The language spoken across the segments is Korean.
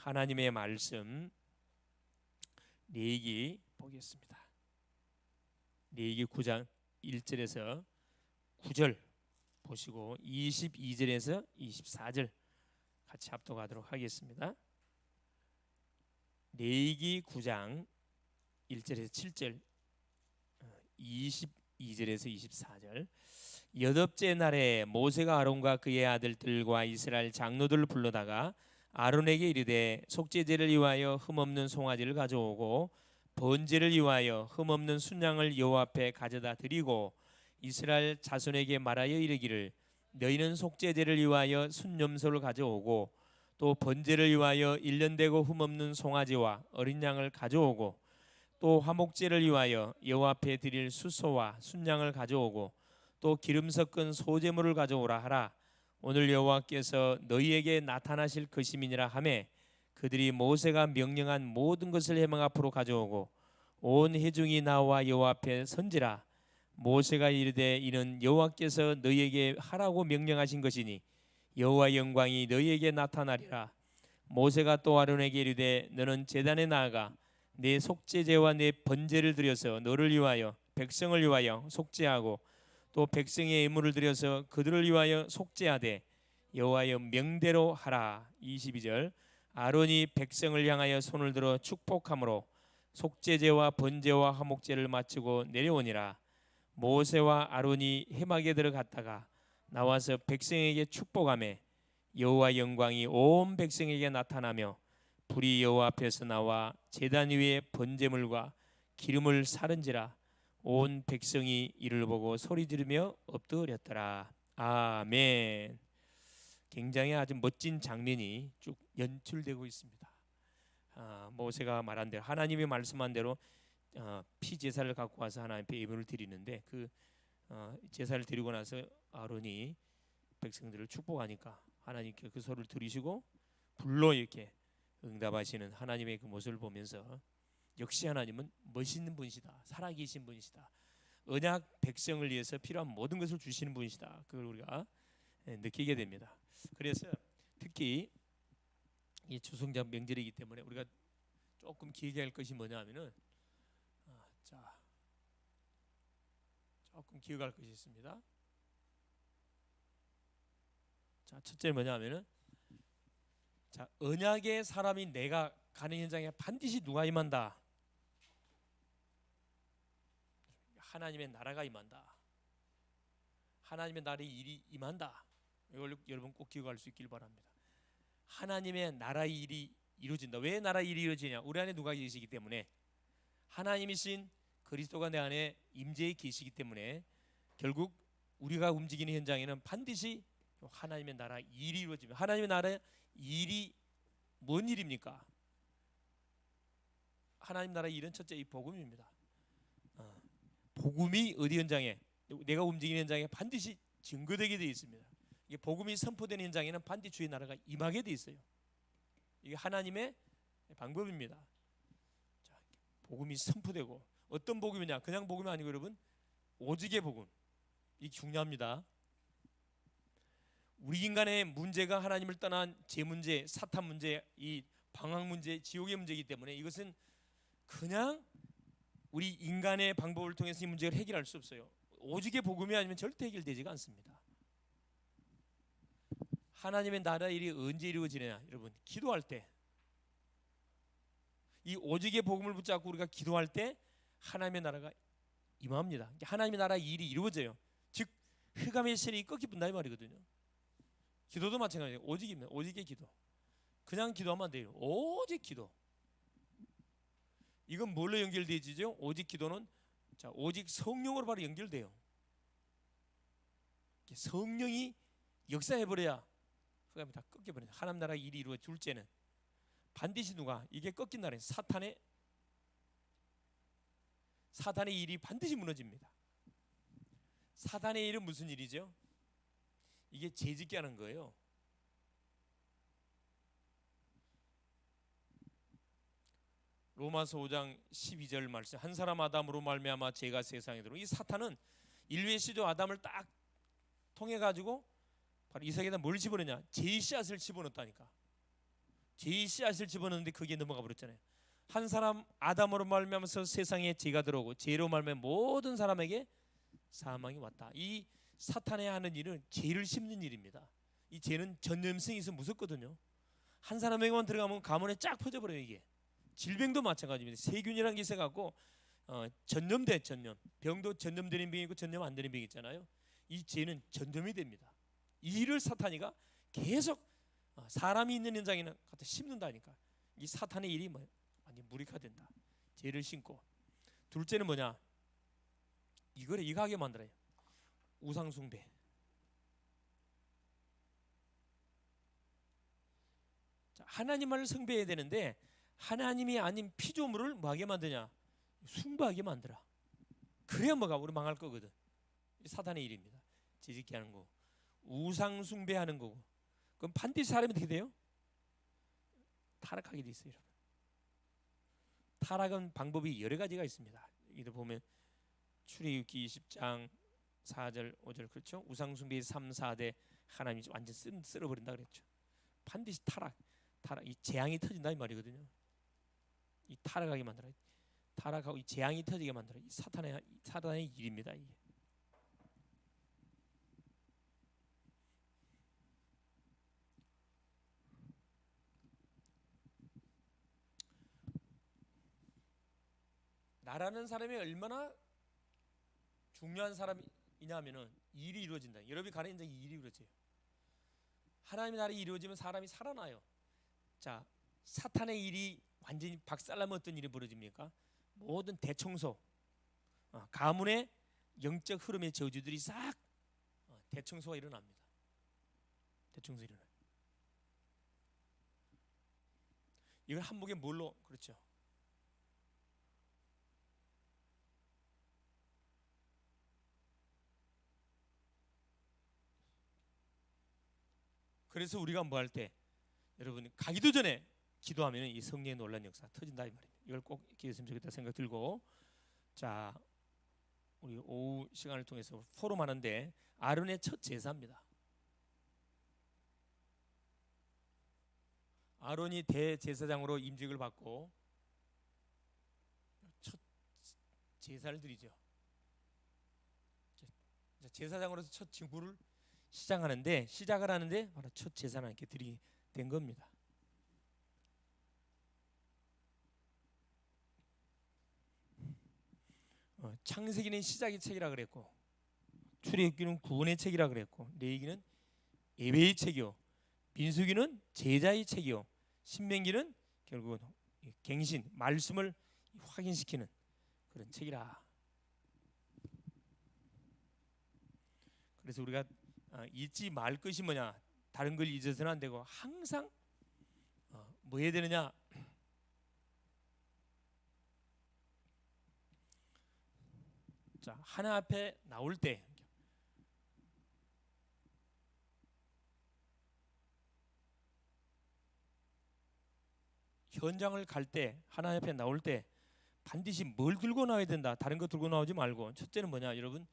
하나님의 말씀 레위기 보겠습니다. 레위기 9장 1절에서 9절 보시고 22절에서 24절 같이 합독하도록 하겠습니다. 레위기 9장 1절에서 7절 22절에서 24절. 여덟째 날에 모세가 아론과 그의 아들들과 이스라엘 장로들을 불러다가 아론에게 이르되 속죄제를 위하여 흠없는 송아지를 가져오고 번제를 위하여 흠없는 순양을 여호와 앞에 가져다 드리고 이스라엘 자손에게 말하여 이르기를 너희는 속죄제를 위하여 순염소를 가져오고 또 번제를 위하여 1년 되고 흠없는 송아지와 어린 양을 가져오고 또 화목제를 위하여 여호와 앞에 드릴 숫소와 순양을 가져오고 또 기름 섞은 소제물을 가져오라 하라. 오늘 여호와께서 너희에게 나타나실 것임이니라 하매 그들이 모세가 명령한 모든 것을 회막 앞으로 가져오고 온 회중이 나와 여호와 앞에 선지라. 모세가 이르되 이는 여호와께서 너희에게 하라고 명령하신 것이니 여호와의 영광이 너희에게 나타나리라. 모세가 또 아론에게 이르되 너는 제단에 나아가 내 속죄제와 내 번제를 드려서 너를 위하여 백성을 위하여 속죄하고 또 백성의 예물을 드려서 그들을 위하여 속죄하되 여호와의 명대로 하라. 22절. 아론이 백성을 향하여 손을 들어 축복함으로 속죄제와 번제와 화목제를 마치고 내려오니라. 모세와 아론이 회막에 들어갔다가 나와서 백성에게 축복하매 여호와 영광이 온 백성에게 나타나며 불이 여호와 앞에서 나와 제단 위에 번제물과 기름을 사른지라. 온 백성이 이를 보고 소리 지르며 엎드렸더라. 아멘. 굉장히 아주 멋진 장면이 쭉 연출되고 있습니다. 모세가 말한 대로 하나님이 말씀한 대로 피 제사를 갖고 와서 하나님께 예물을 드리는데 그 제사를 드리고 나서 아론이 백성들을 축복하니까 하나님께 그 소리를 들으시고 불로 이렇게 응답하시는 하나님의 그 모습을 보면서 역시 하나님은 멋있는 분이시다. 살아계신 분이시다. 언약 백성을 위해서 필요한 모든 것을 주시는 분이시다. 그걸 우리가 느끼게 됩니다. 그래서 특히 이 추수감사 명절이기 때문에 우리가 조금 기억해야 할 것이 뭐냐면은 조금 기억할 것이 있습니다. 첫째 뭐냐면은 언약의 사람이 내가 가는 현장에 반드시 누가 임한다. 하나님의 나라가 임한다. 하나님의 나라의 일이 임한다. 이걸 여러분 꼭 기억할 수 있길 바랍니다. 하나님의 나라의 일이 이루어진다. 왜 나라의 일이 이루어지냐? 우리 안에 누가 계시기 때문에, 하나님이신 그리스도가 내 안에 임재해 계시기 때문에 결국 우리가 움직이는 현장에는 반드시 하나님의 나라 일이 이루어집니다. 하나님의 나라의 일이 뭔 일입니까? 하나님 나라의 일은 첫째 이 복음입니다. 복음이 어디 현장에, 내가 움직이는 현장에 반드시 증거되게 되어 있습니다. 이게 복음이 선포되는 현장에는 반드시 주의 나라가 임하게 되어 있어요. 이게 하나님의 방법입니다. 복음이 선포되고, 어떤 복음이냐? 그냥 복음이 아니고 여러분, 오직의 복음. 이 중요합니다. 우리 인간의 문제가 하나님을 떠난 제 문제, 사탄 문제, 이 방황 문제, 지옥의 문제이기 때문에 이것은 그냥 우리 인간의 방법을 통해서 이 문제를 해결할 수 없어요. 오직의 복음이 아니면 절대 해결되지가 않습니다. 하나님의 나라 일이 언제 이루어지느냐? 여러분, 기도할 때, 이 오직의 복음을 붙잡고 우리가 기도할 때 하나님의 나라가 임합니다. 하나님의 나라 일이 이루어져요. 즉 흑암의 세력이 꺾이분다 이 말이거든요. 기도도 마찬가지예요. 오직입니다. 오직의 기도. 그냥 기도하면 안 돼요. 오직 기도. 이건 뭘로 연결되지죠? 오직 기도는 오직 성령으로 바로 연결돼요. 성령이 역사해버려야 흑암이 다 꺾여버려요. 하나님 나라 일이 이루어 둘째는 반드시 누가, 이게 꺾인 나라에 사탄의 일이 반드시 무너집니다. 사탄의 일은 무슨 일이죠? 이게 죄짓게 하는 거예요. 로마서 5장 12절 말씀, 한 사람 아담으로 말미암아 죄가 세상에 들어오고, 이 사탄은 인류의 시조 아담을 딱 통해 가지고 바로 이삭에다 뭘 집어넣냐? 죄의 씨앗을 집어넣었다니까. 죄의 씨앗을 집어넣는데 그게 넘어가 버렸잖아요. 한 사람 아담으로 말미암아서 세상에 죄가 들어오고 죄로 말미암아 모든 사람에게 사망이 왔다. 이 사탄이 하는 일은 죄를 심는 일입니다. 이 죄는 전염성이 있어 무섭거든요. 한 사람에게만 들어가면 가문에 쫙 퍼져버려요. 이게 질병도 마찬가지입니다. 세균이라는 게 있어갖고 전염돼. 병도 전염되는 병이 있고 전염 안 되는 병이 있잖아요. 이 죄는 전염이 됩니다. 이 일을 사탄이가 계속 사람이 있는 현장에는 갖다 심는다니까. 이 사탄의 일이 완전 무력화된다. 죄를 심고. 둘째는 뭐냐? 이거 하게 만들어요. 우상숭배. 하나님을 숭배해야 되는데 하나님이 아닌 피조물을 뭐하게 만드냐? 숭배하게 만들어. 그래야 뭐가 우리 망할 거거든. 사탄의 일입니다. 지식케 하는 거, 우상 숭배하는 거고. 그럼 반드시 사람이 어떻게 돼요? 타락하게 돼 있어요, 여러분. 타락은 방법이 여러 가지가 있습니다. 여기도 보면 출애굽기 20장 4절 5절 그렇죠? 우상 숭배의 3, 4대 하나님이 완전 쓸어버린다 그랬죠. 반드시 타락 이 재앙이 터진다 이 말이거든요. 이 타락하게 만들어. 타락하고 이 재앙이 터지게 만들어. 이 사탄의 일입니다. 이게. 나라는 사람이 얼마나 중요한 사람이냐면은 일이 이루어진다. 여러분이 가는 현장에 일이 이루어져요. 하나님의 나라가 이루어지면 사람이 살아나요. 자, 사탄의 일이 완전히 박살나면 어떤 일이 벌어집니까? 모든 대청소, 가문의 영적 흐름의 저주들이 싹 대청소가 일어납니다. 대청소 일어나요. 이걸 한목에 뭘로 그렇죠? 그래서 우리가 뭐 할 때 여러분 가기도 전에 기도하면 이 성령의 놀라운 역사 터진다 이 말입니다. 이걸 꼭 기도했으면 좋겠다 생각 들고, 자 우리 오후 시간을 통해서 포럼하는데 아론의 첫 제사입니다. 아론이 대제사장으로 임직을 받고 첫 제사를 드리죠. 제사장으로서 첫 직무를 시작을 하는데 바로 첫 제사를 이렇게 드리게 된 겁니다. 창세기는 시작의 책이라 그랬고, 출애굽기는 구원의 책이라 그랬고, 레위기는 예배의 책이요, 민수기는 제자의 책이요, 신명기는 결국은 갱신 말씀을 확인시키는 그런 책이라. 그래서 우리가 잊지 말 것이 뭐냐? 다른 걸 잊어서는 안 되고 항상 뭐 해야 되느냐? 자, 하나 앞에 나올 때 현장을 갈 때 하나 앞에 나올 때 반드시 뭘 들고 나와야 된다. 다른 거 들고 나오지 말고. 첫째는 뭐냐, 여러분?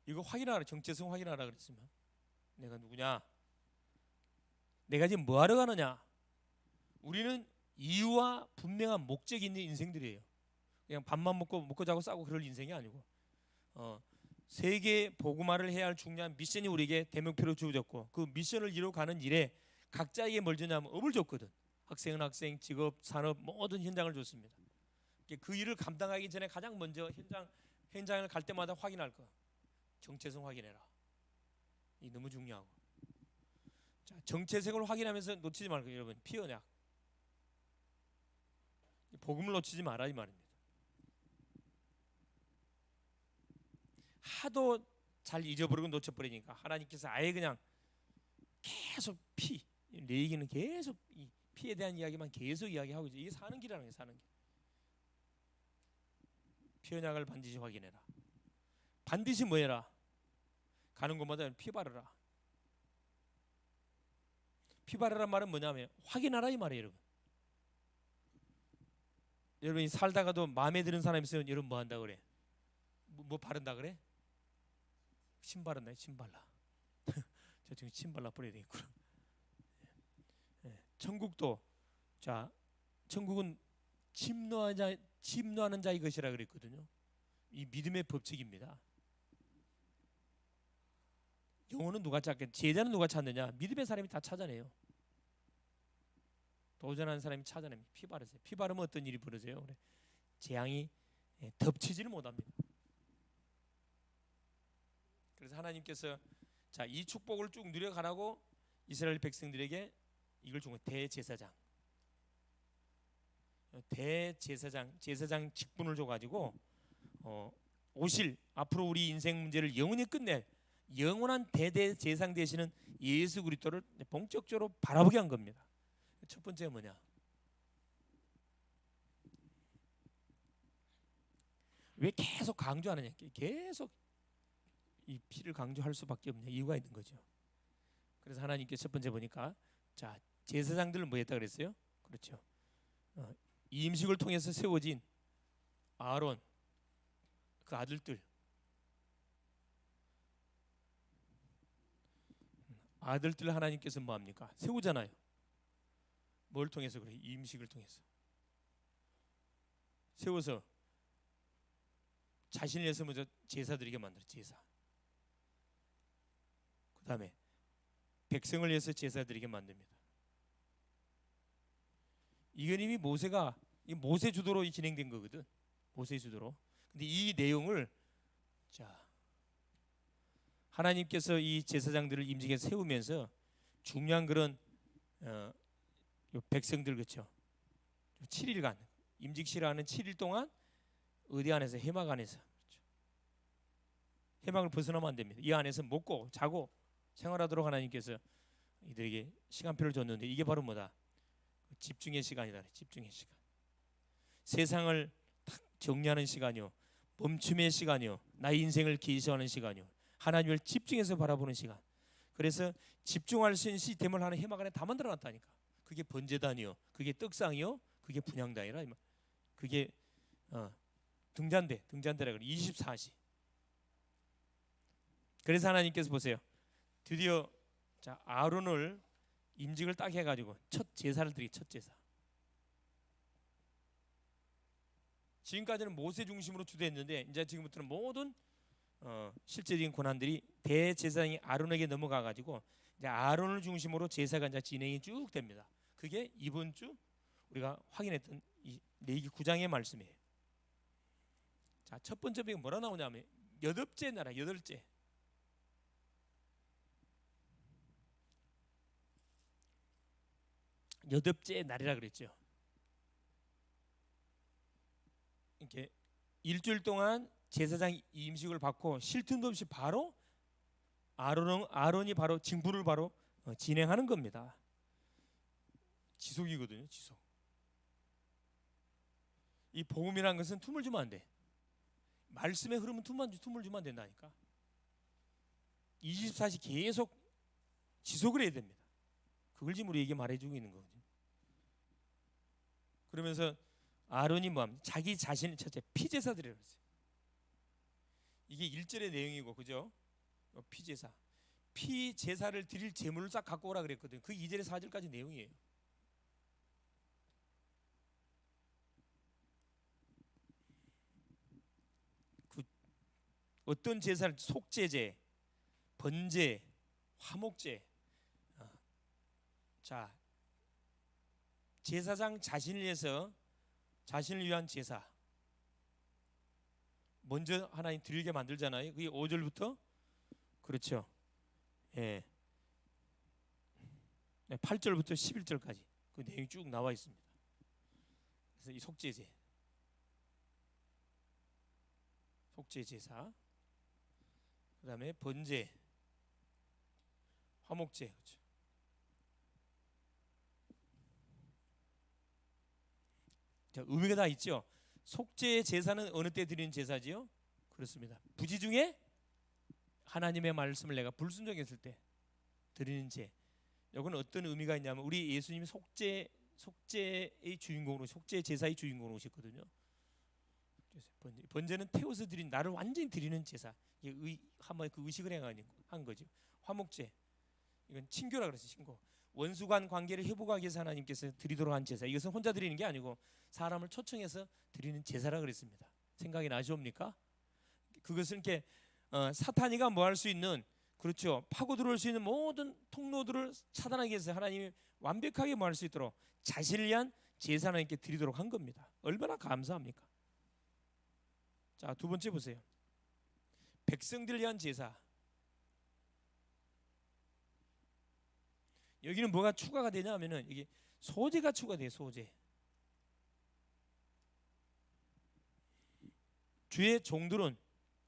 이거 확인하라. 정체성 확인하라 그랬으면 내가 누구냐? 내가 지금 뭐 하러 가느냐? 우리는 이유와 분명한 목적이 있는 인생들이에요. 그냥 밥만 먹고 자고 싸고 그럴 인생이 아니고 세계 복음화를 해야 할 중요한 미션이 우리에게 대명표로 주어졌고, 그 미션을 이루어가는 일에 각자에게 뭘 주냐면 업을 줬거든. 학생은 학생, 직업, 산업 모든 현장을 줬습니다. 그 일을 감당하기 전에 가장 먼저 현장을 갈 때마다 확인할 거. 정체성 확인해라. 이 너무 중요하고. 자, 정체성을 확인하면서 놓치지 말고 여러분, 피언약. 복음을 놓치지 마라 이 말입니다. 하도 잘 잊어버리고 놓쳐버리니까 하나님께서 아예 그냥 계속 내 얘기는 계속 이 피에 대한 이야기만 계속 이야기하고 있죠. 이게 사는 길이라는 게 사는 길. 피언약을 반드시 확인해라. 반드시 뭐 해라? 가는 곳마다 피 바르라. 피 바르란 말은 뭐냐면 확인하라 이 말이에요, 여러분. 여러분이 살다가도 마음에 드는 사람 있으면 여러분 뭐 한다 그래? 뭐 바른다 그래? 침 바른다. 침 발라. 저 지금 침 발라 버려야 되겠구나. 천국도 자 천국은 침노하는 자의 것이라 그랬거든요. 이 믿음의 법칙입니다. 영혼은 누가 찾겠? 제자는 누가 찾느냐? 믿음의 사람이 다 찾아내요. 도전하는 사람이 찾아냅니다. 피 바르세요. 피 바르면 어떤 일이 벌어져요? 그래. 재앙이 덮치지를 못합니다. 그래서 하나님께서 자, 이 축복을 쭉 누려가라고 이스라엘 백성들에게 이걸 준 거예요. 제사장 직분을 줘가지고 오실 앞으로 우리 인생 문제를 영원히 끝낼 영원한 대대 제사장 되시는 예수 그리스도를 본격적으로 바라보게 한 겁니다. 첫 번째가 뭐냐? 왜 계속 강조하느냐? 계속 이 피를 강조할 수밖에 없냐? 이유가 있는 거죠. 그래서 하나님께 첫 번째 보니까 자 제사장들을 뭐 했다 그랬어요? 그렇죠. 이 임식을 통해서 세워진 아론 그 아들들 하나님께서 뭐 합니까? 세우잖아요. 뭘 통해서 그래? 이 임식을 통해서 세워서 자신을 위해서 먼저 제사드리게 만들어. 제사. 그 다음에 백성을 위해서 제사드리게 만듭니다. 이건 이미 모세 주도로 진행된 거거든. 모세 주도로. 근데 이 내용을 자 하나님께서 이 제사장들을 임직에 세우면서 중요한 그런 백성들 그렇죠. 7일간 임직시라는 7일 동안 어디 안에서 회막 안에서 그렇죠. 회막을 벗어나면 안 됩니다. 이 안에서 먹고 자고 생활하도록 하나님께서 이들에게 시간표를 줬는데 이게 바로 뭐다? 집중의 시간이다. 집중의 시간. 세상을 딱 정리하는 시간이요. 멈춤의 시간이요. 나의 인생을 계시하는 시간이요. 하나님을 집중해서 바라보는 시간. 그래서 집중할 수 있는 시스템을 하는 회막 안에 다 만들어놨다니까. 그게 번제단이요. 그게 떡상이요. 그게 분향단이라. 그게 등잔대라 그래. 24시. 그래서 하나님께서 보세요. 드디어 자 아론을 임직을 딱 해가지고 첫 제사를 드리기. 첫 제사. 지금까지는 모세 중심으로 주도했는데 이제 지금부터는 모든 실제적인 권한들이 대제사장이 아론에게 넘어가가지고 이제 아론을 중심으로 제사가 이제 진행이 쭉 됩니다. 그게 이번 주 우리가 확인했던 이 레위기 9장의 말씀이에요. 자, 첫 번째 배경 뭐라 나오냐면 여덟째 나라, 여덟째. 여덟째 날이라 그랬죠. 이렇게 일주일 동안 제사장 임식을 받고 쉴 틈도 없이 바로 아론이 바로 징분을 바로 진행하는 겁니다. 지속이거든요. 지속. 이 복음이라는 것은 틈을 주면 안 돼. 말씀의 흐름은 틈을 주면 안 된다니까. 24시 계속 지속을 해야 됩니다. 그걸 지금 우리에게 말해주고 있는 거거든요. 그러면서 아론이 뭐합니까? 자기 자신을 첫째 피제사 드리라고 했어요. 이게 1절의 내용이고 그죠? 피제사. 피제사를 드릴 제물을 싹 갖고 오라 그랬거든요. 그 2절에 4절까지 내용이에요. 그 어떤 제사를 속제제, 번제, 화목제. 자, 제사장 자신을 위해서 자신을 위한 제사 먼저 하나님 드리게 만들잖아요. 그게 5절부터 그렇죠. 예. 8절부터 11절까지 그 내용이 쭉 나와 있습니다. 그래서 이 속죄제 제사, 그다음에 번제, 화목제 그렇죠. 자, 의미가 다 있죠. 속죄 제사는 어느 때 드리는 제사지요? 그렇습니다. 부지 중에 하나님의 말씀을 내가 불순종했을 때 드리는 제. 이건 어떤 의미가 있냐면 우리 예수님이 속죄의 주인공으로 속죄 제사의 주인공으로 오셨거든요. 번제는 태워서 드린 나를 완전히 드리는 제사. 이게 한번 그 의식을 한 거죠. 화목제 이건 친교라 그랬어요. 친교. 원수 간 관계를 회복하기 위해서 하나님께서 드리도록 한 제사. 이것은 혼자 드리는 게 아니고 사람을 초청해서 드리는 제사라 그랬습니다. 생각이 나시옵니까? 그것은 이렇게 사탄이가 뭐 할 수 있는, 그렇죠, 파고 들어올 수 있는 모든 통로들을 차단하기 위해서 하나님이 완벽하게 뭐 할 수 있도록 자신을 위한 제사를 이렇게 드리도록 한 겁니다. 얼마나 감사합니까? 자, 두 번째 보세요. 백성들을 위한 제사. 여기는 뭐가 추가가 되냐 하면은 이게 소제가 추가돼요. 소제. 주의 종들은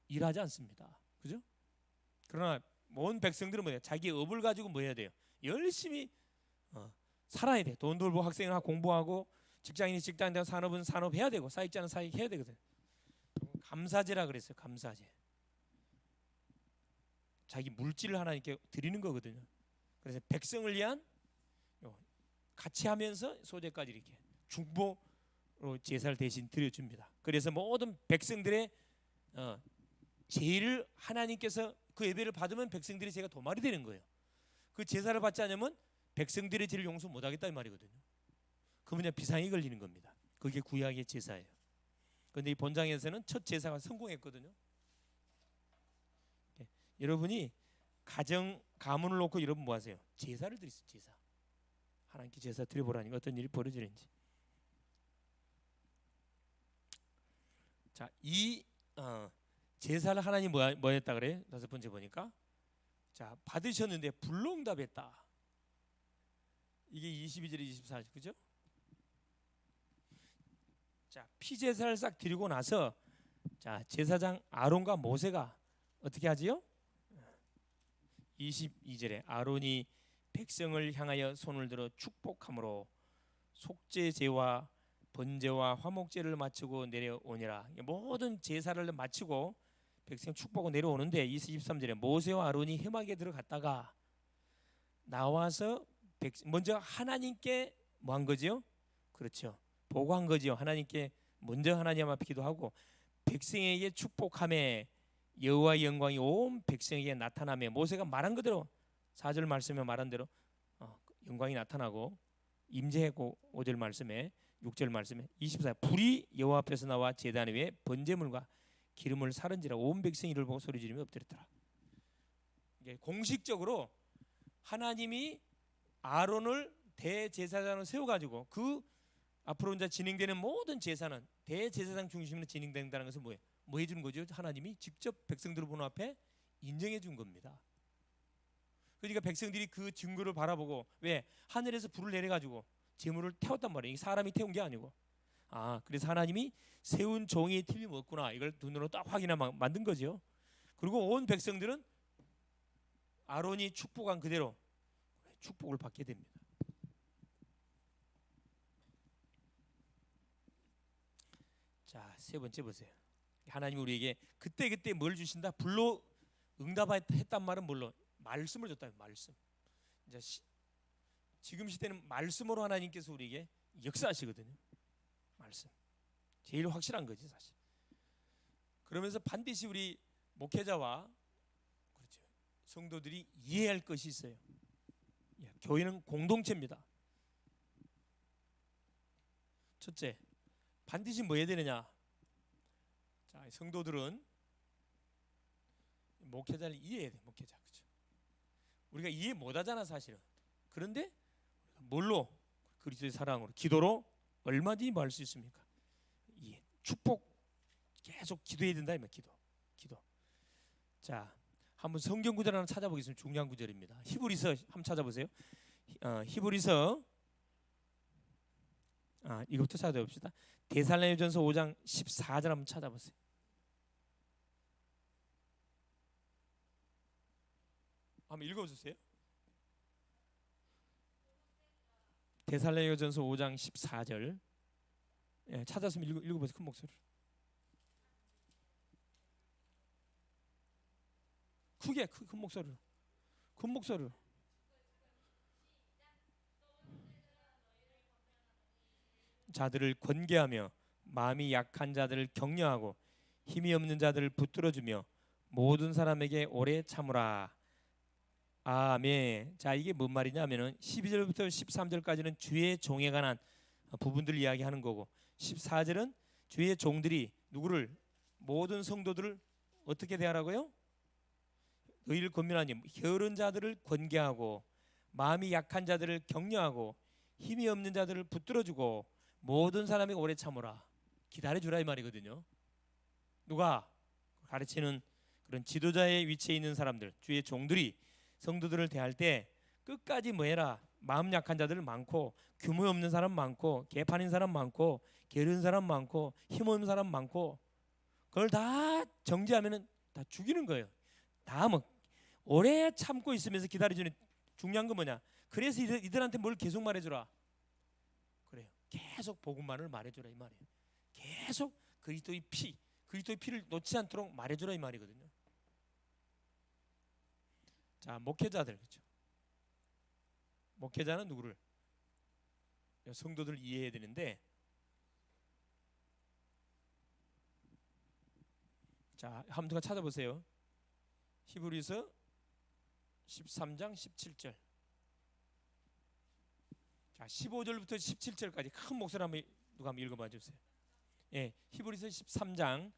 일하지 않습니다. 그죠? 그러나 온 백성들은 뭐예요? 자기 업을 가지고 뭐 해야 돼요? 열심히 살아야 돼. 돈 벌고 학생은 공부하고, 직장인이 직장, 산업은 산업해야 되고, 사익자는 사익해야 되거든. 감사제라 그랬어요. 감사제. 자기 물질을 하나님께 드리는 거거든요. 그래서 백성을 위한 같이 하면서 소제까지 이렇게 중보로 제사를 대신 드려줍니다. 그래서 모든 백성들의 제의를 하나님께서 그 예배를 받으면 백성들이 제가 도말이 되는 거예요. 그 제사를 받지 않으면 백성들의 죄를 용서 못하겠다 이 말이거든요. 그 뭐냐, 비상이 걸리는 겁니다. 그게 구약의 제사예요. 그런데 이 본장에서는 첫 제사가 성공했거든요. 여러분이 가정 가문을 놓고 여러분 뭐 하세요? 제사를 드리세요. 제사. 하나님께 제사 드려보라니까 어떤 일이 벌어지는지. 자, 이 제사를 하나님 뭐 했다 그래요? 다섯 번째 보니까, 자, 받으셨는데 불응답했다. 이게 22절 24절 그죠? 자, 피제사를 싹 드리고 나서, 자, 제사장 아론과 모세가 어떻게 하지요? 22절에 아론이 백성을 향하여 손을 들어 축복함으로 속죄제와 번제와 화목제를 마치고 내려오니라. 모든 제사를 마치고 백성 축복하고 내려오는데 23절에 모세와 아론이 회막에 들어갔다가 나와서 먼저 하나님께 뭐 한 거지요? 그렇죠, 보고한 거지요. 하나님께 먼저 하나님 앞에 기도하고 백성에게 축복함에 여호와의 영광이 온 백성에게 나타나며, 모세가 말한 그대로 4절 말씀에 말한 대로 영광이 나타나고 임재했고, 5절 말씀에 6절 말씀에 24, 불이 여호와 앞에서 나와 제단 위에 번제물과 기름을 사른지라 온 백성이 이를 보고 소리 지르며 엎드렸더라. 공식적으로 하나님이 아론을 대제사장으로 세워가지고 그 앞으로 이제 진행되는 모든 제사는 대제사장 중심으로 진행된다는 것은 뭐예요? 뭐 해주는 거죠? 하나님이 직접 백성들을 보는 앞에 인정해 준 겁니다. 그러니까 백성들이 그 증거를 바라보고, 왜? 하늘에서 불을 내려가지고 제물을 태웠단 말이에요. 이게 사람이 태운 게 아니고, 그래서 하나님이 세운 종이 틀림없구나, 이걸 눈으로 딱 확인하고 만든 거죠. 그리고 온 백성들은 아론이 축복한 그대로 축복을 받게 됩니다. 자, 세 번째 보세요. 하나님 우리에게 그때 뭘 주신다? 불로 응답했단 말은 뭘로? 말씀을 줬다. 말씀. 이제 지금 시대는 말씀으로 하나님께서 우리에게 역사하시거든요. 말씀. 제일 확실한 거지 사실. 그러면서 반드시 우리 목회자와, 그렇죠, 성도들이 이해할 것이 있어요. 교회는 공동체입니다. 첫째, 반드시 뭐 해야 되느냐? 자, 성도들은 목회자를 이해해야 돼. 목회자, 그렇죠? 우리가 이해 못하잖아 사실은. 그런데 뭘로? 그리스도의 사랑으로, 기도로 얼마든지 뭐 할 수 있습니까? 이해, 축복, 계속 기도해야 된다 이말. 기도. 자, 한번 성경 구절 하나 찾아보겠습니다. 중요한 구절입니다. 히브리서 한번 찾아보세요. 히브리서 이것부터 찾아봅시다. 데살로니가전서 5장 14절 한번 찾아보세요. 한번 읽어주세요. 데살로니가전서 5장 14절. 찾았으면 읽어보세요. 큰 목소리로. 크게, 큰 목소리로. 큰 목소리로. 자들을 권계하며 마음이 약한 자들을 격려하고 힘이 없는 자들을 붙들어주며 모든 사람에게 오래 참으라. 아멘. 자, 이게 뭔 말이냐면은 12절부터 13절까지는 주의 종에 관한 부분들을 이야기하는 거고 14절은 주의 종들이 누구를 모든 성도들을 어떻게 대하라고요? 너희를 권면하니 게으른 자들을 권계하고 마음이 약한 자들을 격려하고 힘이 없는 자들을 붙들어주고 모든 사람이 오래 참으라. 기다려주라 이 말이거든요. 누가? 가르치는 그런 지도자의 위치에 있는 사람들, 주의 종들이 성도들을 대할 때 끝까지 뭐 해라. 마음 약한 자들 많고 규모 없는 사람 많고 개판인 사람 많고 게으른 사람 많고 힘 없는 사람 많고 그걸 다 정지하면은 다 죽이는 거예요. 다 뭐 오래 참고 있으면서 기다려주는 중요한 건 뭐냐? 그래서 이들한테 뭘 계속 말해주라. 그래요. 계속 복음만을 말해주라 이 말이에요. 계속 그리스도의 피를 놓지 않도록 말해주라 이 말이거든요. 자, 목회자들 그렇죠. 목회자는 누구를? 성도들을 이해해야 되는데, 자, 한번 찾아보세요. 히브리서 13장 17절. 자, 15절부터 17절까지 큰 목소리 한번 누가 한번 읽어봐 주세요. 예, 히브리서 13장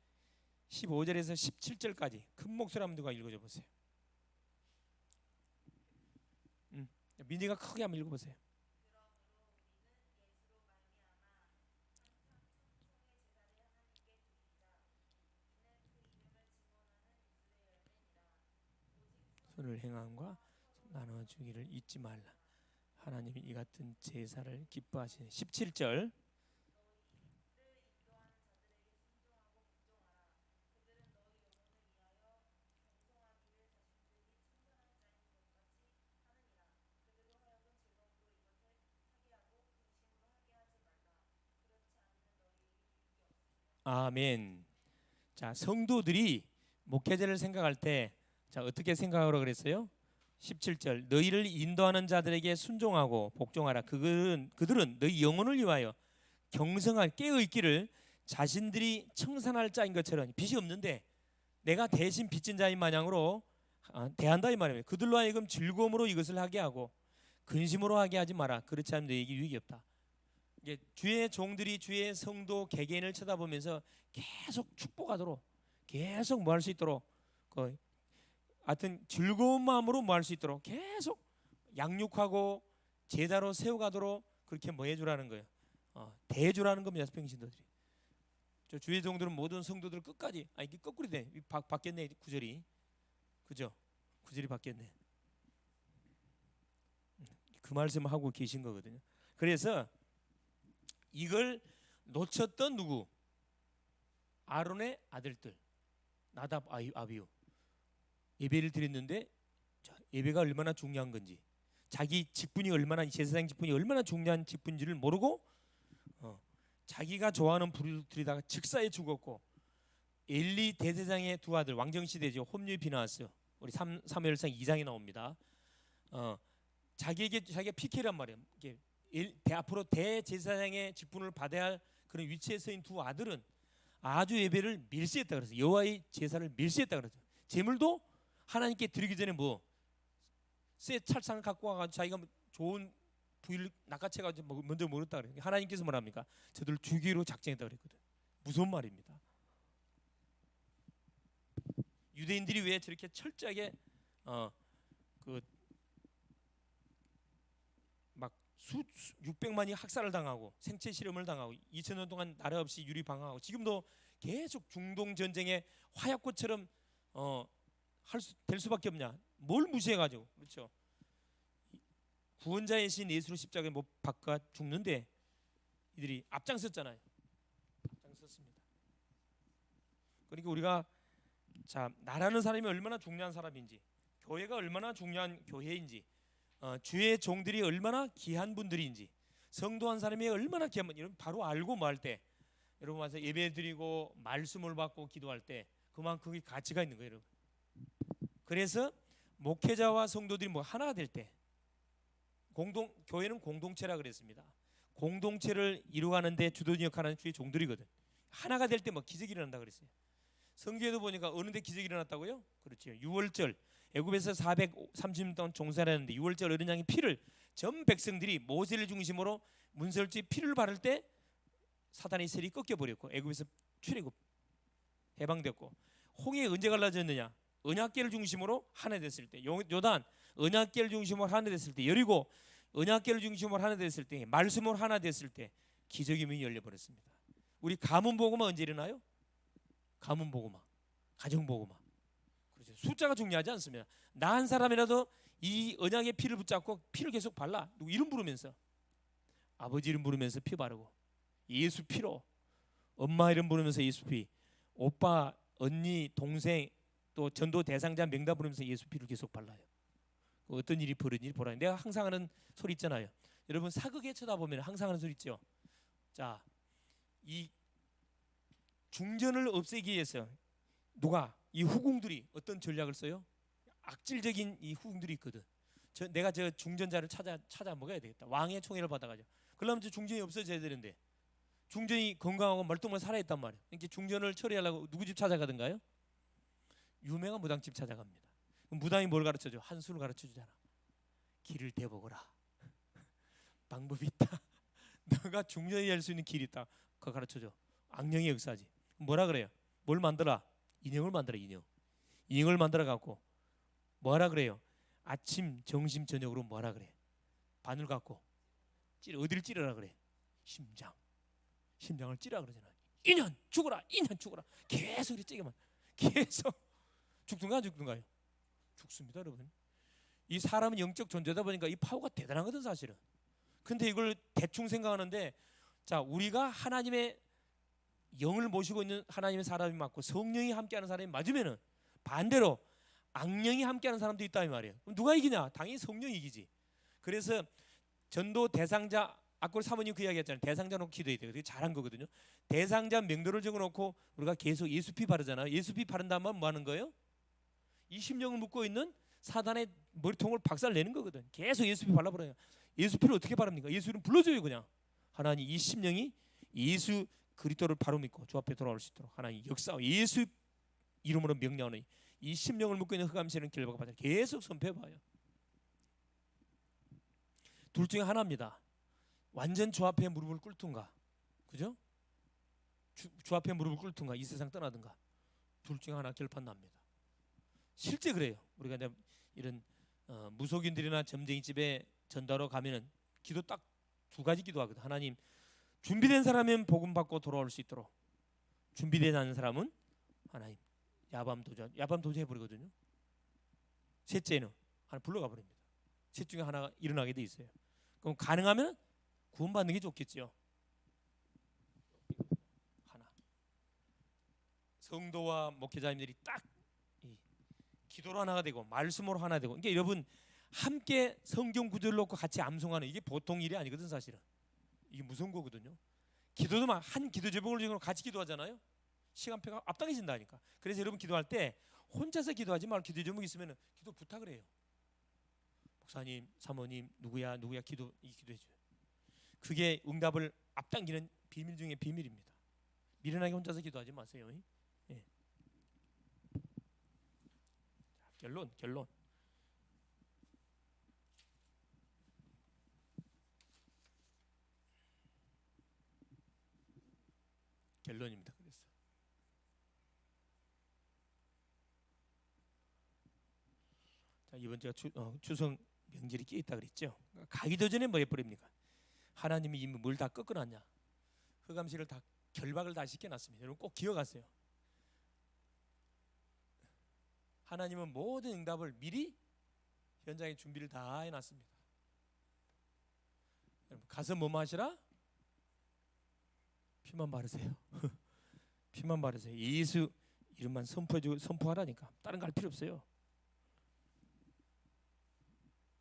15절에서 17절까지 큰 목소리 한번 누가 읽어줘 보세요. 민희가 크게 한번 읽어보세요. 선을 행함과 나눠주기를 잊지 말라. 하나님이 이 같은 제사를 기뻐하시는 17절. 아멘. 자, 성도들이 목회자를 생각할 때 자, 어떻게 생각하라고 그랬어요? 17절. 너희를 인도하는 자들에게 순종하고 복종하라. 그들은 너희 영혼을 위하여 경성하게 깨어 있기를 자신들이 청산할 자인 것처럼 빚이 없는데 내가 대신 빚진 자인 마냥으로 대한다 이 말입니다. 그들로 하여금 즐거움으로 이것을 하게 하고 근심으로 하게 하지 마라. 그렇지 않으면 너에게 유익이 없다. 이게 주의 종들이 주의 성도 개개인을 쳐다보면서 계속 축복하도록 계속 뭐 할 수 있도록 하여튼 즐거운 마음으로 뭐 할 수 있도록 계속 양육하고 제자로 세워가도록 그렇게 뭐 해주라는 거예요. 대해주라는 겁니다. 평신도들이. 저 주의 종들은 모든 성도들 끝까지 이게 거꾸로 돼. 바뀌었네 구절이. 그죠? 구절이 바뀌었네. 그 말씀을 하고 계신 거거든요. 그래서 이걸 놓쳤던 누구? 아론의 아들들 나답, 아비후 예배를 드렸는데 예배가 얼마나 중요한 건지 자기 직분이 얼마나 제사장 직분이 얼마나 중요한 직분인지를 모르고 자기가 좋아하는 불을 들이다가 즉사에 죽었고 엘리 대제사장의 두 아들 왕정시대죠. 홈리 비나왔어요. 우리 사무엘상 2장에 나옵니다. 자기가 PK란 말이에요. 앞으로 대제사장의 직분을 받아야 할 그런 위치에 서인 두 아들은 아주 예배를 멸시했다 그래서 여호와의 제사를 멸시했다 그러죠. 제물도 하나님께 드리기 전에 쇠 찰상을 갖고 와가지고 자기가 좋은 부위를 낚아채가지고 먼저 먹었다 그래요. 하나님께서 뭐랍니까? 저들 죽이로 작정했다 그랬거든. 무서운 말입니다. 유대인들이 왜 저렇게 철저하게 막 600만이 학살을 당하고 생체 실험을 당하고 2000년 동안 나라 없이 유리방황하고 지금도 계속 중동 전쟁의 화약고처럼 될 수밖에 없냐? 뭘 무시해가지고 그렇죠? 구원자의 신 예수를 십자가에 못 박아 죽는데 이들이 앞장섰잖아요. 앞장섰습니다. 그러니까 우리가 자 나라는 사람이 얼마나 중요한 사람인지, 교회가 얼마나 중요한 교회인지, 주의 종들이 얼마나 귀한 분들인지, 성도 한 사람이 얼마나 귀한 분, 이런 바로 알고 뭐 할 때, 여러분 와서 예배 드리고 말씀을 받고 기도할 때 그만큼 그게 가치가 있는 거예요, 여러분. 그래서 목회자와 성도들이 뭐 하나가 될 때, 교회는 공동체라 그랬습니다. 공동체를 이루어가는데 주도적 역할하는 주의 종들이거든. 하나가 될 때 뭐 기적이 일어난다 그랬어요. 성경에도 보니까 어느 데 기적이 일어났다고요? 그렇죠. 유월절 애굽에서 430년 동안 종살이했는데 6월절 어린 양의 피를 전 백성들이 모세를 중심으로 문설주에 피를 바를 때 사단의 세력이 꺾여버렸고 애굽에서 출애굽 해방됐고, 홍해 언제 갈라졌느냐? 언약궤를 중심으로 하나 됐을 때, 요단 언약궤를 중심으로 하나 됐을 때, 여리고 언약궤를 중심으로 하나 됐을 때, 말씀으로 하나 됐을 때 기적의 문이 열려버렸습니다. 우리 가문복음화 언제 일어나요? 가문복음화, 가정복음화. 그렇죠. 숫자가 중요하지 않습니다. 나 한 사람이라도 이 언약의 피를 붙잡고 피를 계속 발라. 누구 이름 부르면서, 아버지 이름 부르면서 피 바르고, 예수 피로, 엄마 이름 부르면서 예수 피, 오빠, 언니, 동생, 또 전도 대상자 명단 부르면서 예수 피를 계속 발라요. 어떤 일이 벌어진지 보라. 내가 항상 하는 소리 있잖아요. 여러분 사극에 쳐다보면 항상 하는 소리 있죠. 자, 이 중전을 없애기 위해서 누가, 이 후궁들이 어떤 전략을 써요? 악질적인 이 후궁들이 있거든. 내가 저 중전자를 찾아 먹어야 되겠다. 왕의 총애를 받아가지고. 그러면 저 중전이 없어져야 되는데, 중전이 건강하고 멀뚱멀 살아있단 말이에요. 이렇게 중전을 처리하려고 누구 집 찾아가든가요? 유명한 무당집 찾아갑니다. 무당이 뭘 가르쳐줘? 한수를 가르쳐주잖아. 길을 대보거라. 방법이 있다. 너가 중전이 할 수 있는 길이 있다. 그거 가르쳐줘. 악령의 역사지. 뭐라 그래요? 뭘 만들어? 인형을 만들어. 인형을 만들어 갖고 뭐라 그래요? 아침, 점심, 저녁으로 뭐라 그래? 바늘 갖고 어디를 찌르라 그래? 심장을 찌르라 그러잖아. 인연 죽어라, 인연 죽어라. 계속 이렇게 찌르면 계속 죽든가요? 죽습니다, 여러분. 이 사람은 영적 존재다 보니까 이 파워가 대단하거든 사실은. 근데 이걸 대충 생각하는데, 자, 우리가 하나님의 영을 모시고 있는 하나님의 사람이 맞고 성령이 함께하는 사람이 맞으면은 반대로 악령이 함께하는 사람도 있다 이 말이에요. 그럼 누가 이기냐? 당연히 성령이 이기지. 그래서 전도 대상자, 아까 사모님 그 이야기했잖아요. 대상자 놓고 기도해야 돼요. 되게 잘한 거거든요. 대상자 명도를 적어놓고 우리가 계속 예수 피 바르잖아요. 예수 피 바른 다음에 뭐 하는 거예요? 이 심령을 묶고 있는 사단의 머리통을 박살내는 거거든. 계속 예수 피 발라버려요. 예수 피를 어떻게 바릅니까? 예수 이름 불러줘요 그냥. 하나님 이 심령이 예수 그리스도를 바로 믿고 주 앞에 돌아올 수 있도록 하나님 역사 예수 이름으로 명령하는 이 심령을 묶고 있는 흑암세는 결박을 받아 계속 선포해봐요. 둘 중에 하나입니다. 완전 주 앞에 무릎을 꿇든가, 그죠? 주 앞에 무릎을 꿇든가 이 세상 떠나든가, 둘 중에 하나 결판 납니다. 실제 그래요. 우리가 이제 이런 무속인들이나 점쟁이 집에 전도하러 가면은 기도 딱 두 가지 기도하거든. 하나님, 준비된 사람은 복음 받고 돌아올 수 있도록, 준비되지 않은 사람은 하나님 야밤 도전 해버리거든요. 셋째는 하나 불러가 버립니다. 셋 중에 하나가 일어나게 돼 있어요. 그럼 가능하면 구원받는 게 좋겠죠. 하나, 성도와 목회자님들이 딱 기도로 하나가 되고 말씀으로 하나 되고, 그러니까 여러분 함께 성경 구절을 놓고 같이 암송하는 이게 보통 일이 아니거든 사실은. 이게 무서운 거거든요. 기도도 막 한 기도 제목을 지고 같이 기도하잖아요. 시간표가 앞당겨진다니까. 그래서 여러분 기도할 때 혼자서 기도하지 말고 기도 제목 있으면 기도 부탁을 해요. 목사님, 사모님, 누구야 기도해 줘요. 그게 응답을 앞당기는 비밀 중에 비밀입니다. 미련하게 혼자서 기도하지 마세요. 예. 결론. 결론입니다. 그래서 자, 이번 주가 추석 명절이 끼어 있다 그랬죠. 가기도 전에 뭐 해버립니까? 하나님이 이미 뭘 다 꺾어놨냐? 흑암시를 다 결박을 다 시켜놨습니다. 여러분 꼭 기억하세요. 하나님은 모든 응답을 미리 현장에 준비를 다 해놨습니다. 여러분 가서 뭐 마시라? 피만 바르세요. 피만 바르세요. 예수 이름만 선포하라니까. 다른 거 할 필요 없어요.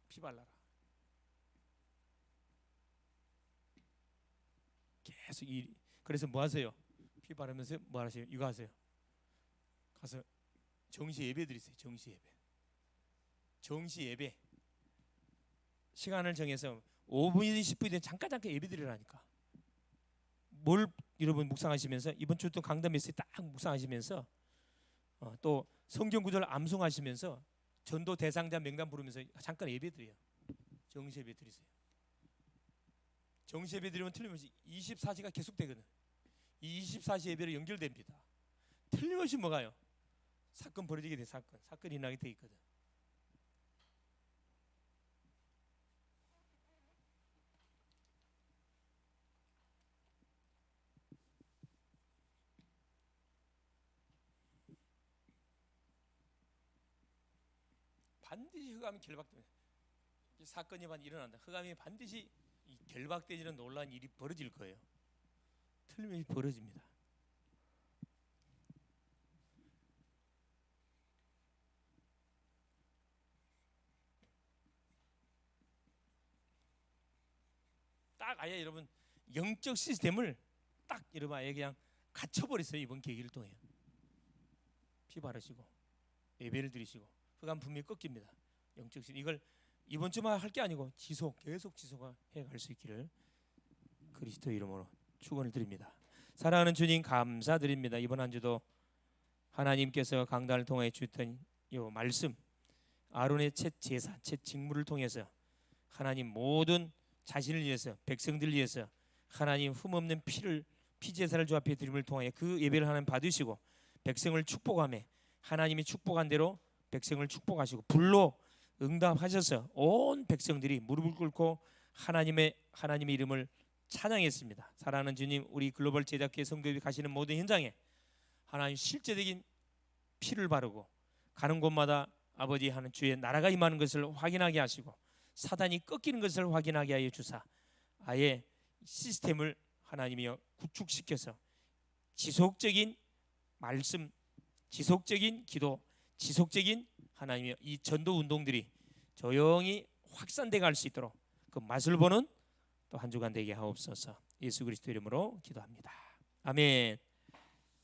피 발라라. 계속 그래서 뭐 하세요? 피 바르면서 뭐 하세요? 이거 하세요. 가서 정시 예배 드리세요. 정시 예배. 시간을 정해서 5분이든 10분이든 잠깐 예배 드리라니까. 뭘 여러분 묵상하시면서 이번 주 또 강단 메시지 딱 묵상하시면서 또 성경 구절 암송하시면서 전도 대상자 명단 부르면서 잠깐 예배 드려요. 정시 예배 드리세요. 정시 예배 드리면 틀림없이 24시가 계속되거든. 이 24시 예배로 연결됩니다. 틀림없이 뭐가요? 사건 벌어지게 돼. 사건이 일어나게 돼 있거든. 반드시 흑암이 결박됩니다. 사건이 일어난다. 흑암이 반드시 결박되지는 놀라운 일이 벌어질 거예요. 틀림없이 벌어집니다. 딱 아예 여러분 영적 시스템을 딱 여러분 아예 그냥 갇혀버렸어요. 이번 계기를 통해 피 바르시고 예배를 드리시고 흑암 분명히 꺾입니다. 영적 시스템 이걸 이번 주만 할 게 아니고 계속 지속해 갈 수 있기를 그리스도 이름으로 축원을 드립니다. 사랑하는 주님 감사드립니다. 이번 한 주도 하나님께서 강단을 통해 주셨던 이 말씀 아론의 첫 제사, 첫 직무를 통해서 하나님 모든 자신을 위해서 백성들을 위해서 하나님 흠없는 피 제사를 주 앞에 드림을 통하여 그 예배를 하나님 받으시고 백성을 축복하며 하나님이 축복한 대로 백성을 축복하시고 불로 응답하셔서 온 백성들이 무릎을 꿇고 하나님의 이름을 찬양했습니다. 사랑하는 주님, 우리 글로벌 제작회 성도들이 가시는 모든 현장에 하나님 실제적인 피를 바르고 가는 곳마다 아버지 하는 주의 나라가 임하는 것을 확인하게 하시고 사단이 꺾이는 것을 확인하게 하여 주사 아예 시스템을 하나님이여 구축시켜서 지속적인 말씀, 지속적인 기도, 지속적인 하나님이여 이 전도 운동들이 조용히 확산돼 갈 수 있도록 그 맛을 보는 또 한 주간 되게 하옵소서. 예수 그리스도 이름으로 기도합니다. 아멘.